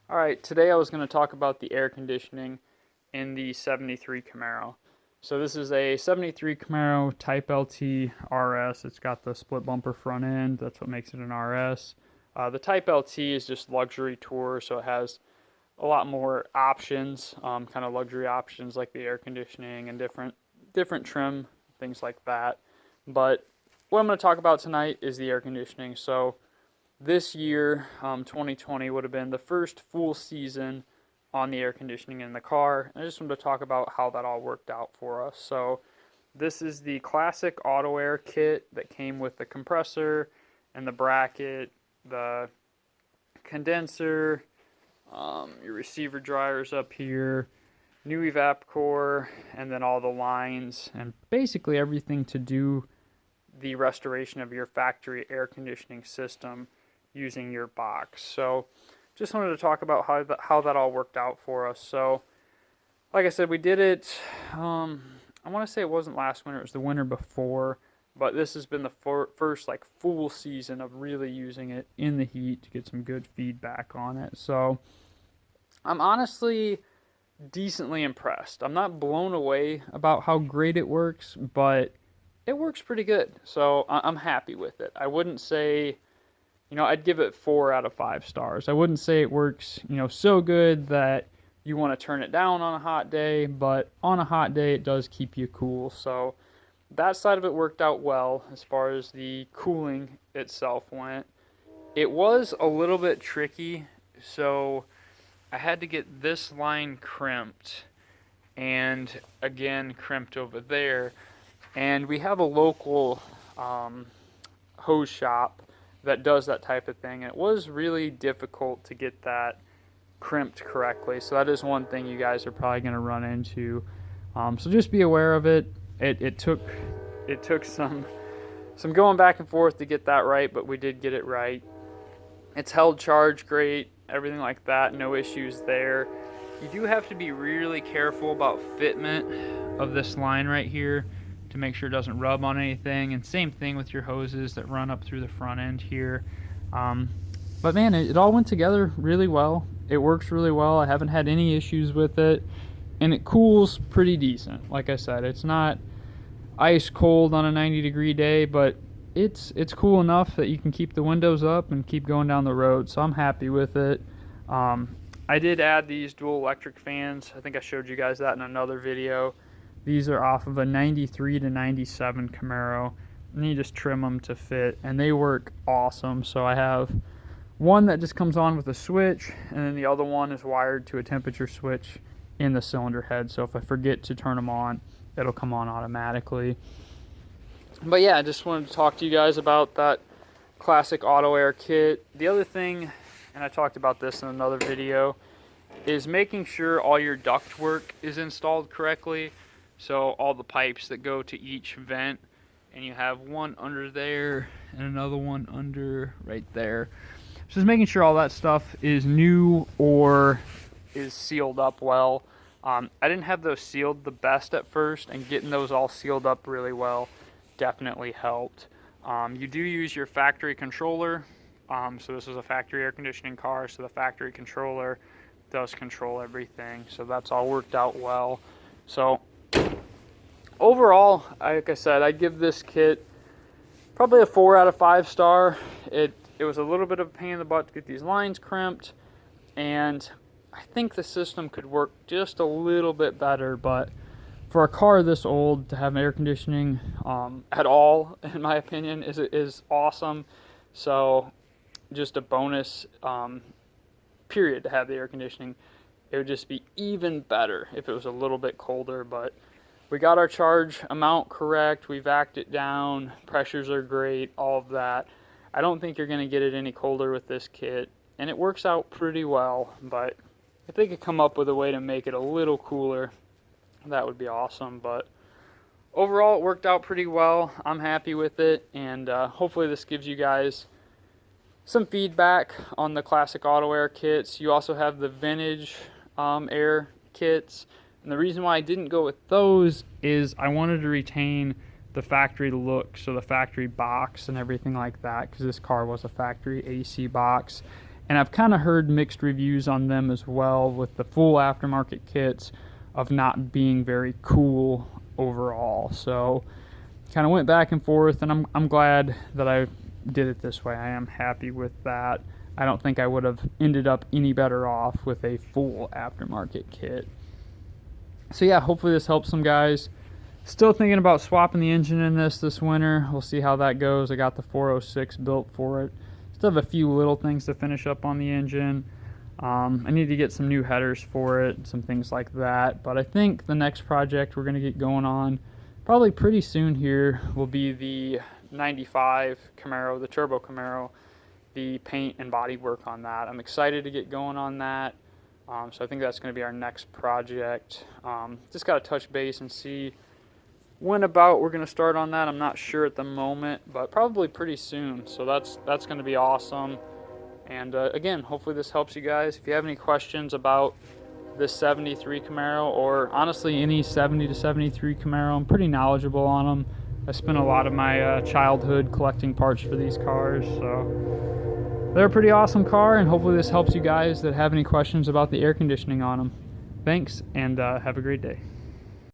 Alright, today I was going to talk about the air conditioning in the 73 Camaro. So this is a 73 Camaro Type LT RS. It's got the split bumper front end. That's what makes it an RS. The Type LT is just luxury tour, so it has a lot more options, kind of luxury options like the air conditioning and different trim, things like that. But what I'm going to talk about tonight is the air conditioning. So this year, 2020, would have been the first full season on the air conditioning in the car. And I just wanted to talk about how that all worked out for us. So this is the classic auto air kit that came with the compressor and the bracket, the condenser, your receiver dryers up here, new evap core, and then all the lines, and basically everything to do the restoration of your factory air conditioning system using your box. So just wanted to talk about how that all worked out for us. So like I said, we did it, I want to say it wasn't last winter, it was the winter before, but this has been the first like full season of really using it in the heat to get some good feedback on it. So I'm honestly decently impressed. I'm not blown away about how great it works, but it works pretty good. So I'm happy with it. I wouldn't say, I'd give it 4 out of 5 stars. I wouldn't say it works, so good that you want to turn it down on a hot day, but on a hot day, it does keep you cool. So that side of it worked out well as far as the cooling itself went. It was a little bit tricky, so I had to get this line crimped and again crimped over there. And we have a local hose shop that does that type of thing. And it was really difficult to get that crimped correctly. So that is one thing you guys are probably going to run into. So just be aware of it. It took some going back and forth to get that right, but we did get it right. It's held charge great, everything like that, no issues there. You do have to be really careful about fitment of this line right here to make sure it doesn't rub on anything, and same thing with your hoses that run up through the front end here. But man, it all went together really well. It works really well. I haven't had any issues with it, and it cools pretty decent. Like I said, it's not ice cold on a 90-degree day, but it's cool enough that you can keep the windows up and keep going down the road. So I'm happy with it. I did add these dual electric fans. I think I showed you guys that in another video. These are off of a 93 to 97 Camaro, and you just trim them to fit, and they work awesome. So I have one that just comes on with a switch, and then the other one is wired to a temperature switch in the cylinder head. So if I forget to turn them on, it'll come on automatically. But yeah, I just wanted to talk to you guys about that classic auto air kit. The other thing, and I talked about this in another video, is making sure all your duct work is installed correctly. So all the pipes that go to each vent, and you have one under there and another one under right there. Just making sure all that stuff is new or is sealed up well. I didn't have those sealed the best at first, and getting those all sealed up really well definitely helped. You do use your factory controller. So this is a factory air conditioning car, so the factory controller does control everything. So that's all worked out well. So overall, like I said, I'd give this kit probably a 4 out of 5 star. It was a little bit of a pain in the butt to get these lines crimped, and I think the system could work just a little bit better, but for a car this old to have air conditioning at all, in my opinion, is awesome. So just a bonus period to have the air conditioning. It would just be even better if it was a little bit colder, but we got our charge amount correct. We vacked it down. Pressures are great, all of that. I don't think you're going to get it any colder with this kit, and it works out pretty well, but if they could come up with a way to make it a little cooler, that would be awesome. But overall, it worked out pretty well. I'm happy with it, and hopefully this gives you guys some feedback on the classic auto air kits. You also have the vintage air kits, and the reason why I didn't go with those is I wanted to retain the factory look, so the factory box and everything like that, because this car was a factory AC box. And I've kind of heard mixed reviews on them as well, with the full aftermarket kits of not being very cool overall. So kind of went back and forth, and I'm glad that I did it this way. I am happy with that. I don't think I would have ended up any better off with a full aftermarket kit. So yeah, hopefully this helps some guys. Still thinking about swapping the engine in this winter. We'll see how that goes. I got the 406 built for it. Still have a few little things to finish up on the engine. I need to get some new headers for it, some things like that. But I think the next project we're going to get going on probably pretty soon here will be the 95 Camaro, the Turbo Camaro, the paint and body work on that. I'm excited to get going on that. So I think that's going to be our next project. Just got to touch base and see when about we're going to start on that. I'm not sure at the moment, but probably pretty soon. So that's going to be awesome. And again, hopefully this helps you guys. If you have any questions about this 73 Camaro, or honestly any 70 to 73 Camaro, I'm pretty knowledgeable on them. I spent a lot of my childhood collecting parts for these cars, so they're a pretty awesome car, and hopefully this helps you guys that have any questions about the air conditioning on them. Thanks, and have a great day.